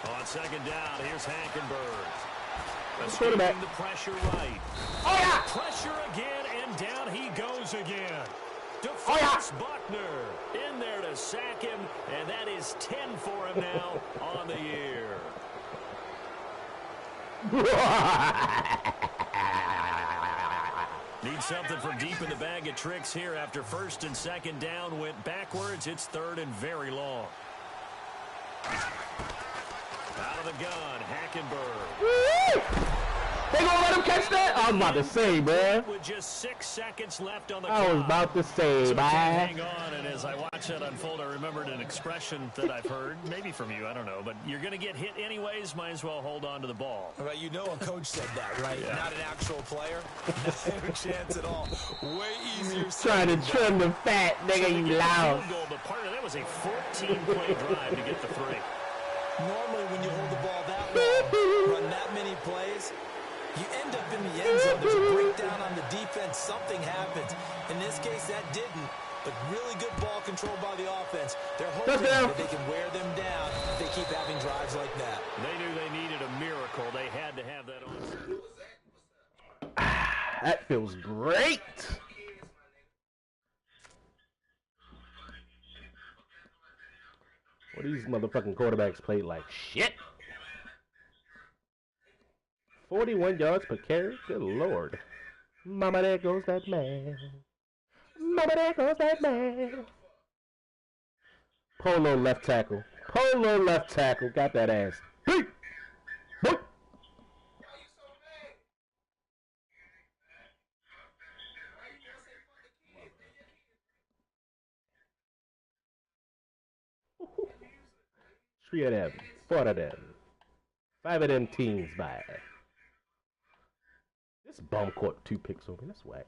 On 2nd down, here's Hackenberg. Escaping the pressure right. Oh, yeah! Pressure again, and down he goes again. DeForest Buckner in there to sack him, and that is 10 for him now on the year. Need something from deep in the bag of tricks here after 1st and 2nd down went backwards. It's 3rd and very long. Out of the gun, Hackenberg. They gonna let him catch that? I was about to say, man. With just 6 seconds left on the clock. I was about to say, man. Hang on, and as I watch that unfold, I remembered an expression that I've heard, maybe from you, I don't know, but you're going to get hit anyways, might as well hold on to the ball. Well, you know a coach said that, right? Yeah. Not an actual player. No chance at all. Way easier. Trying to trim the fat, nigga, you loud. Goal, but part of that was a 14-play drive to get the 3. Normally, when you hold the ball that long, run that many plays, you end up in the end zone. There's a breakdown on the defense. Something happens. In this case, that didn't. But really good ball control by the offense. They're hoping that they can wear them down if they keep having drives like that. They knew they needed a miracle. They had to have that on. That feels great. Well, these motherfucking quarterbacks played like shit. 41 yards per carry? Good Lord. Mama, there goes that man. Mama, there goes that man. Polo left tackle. Polo left tackle. Got that ass. Hey! Boy! Three of them. 4 of them. 5 of them teams by. This bum caught 2 picks over. That's whack.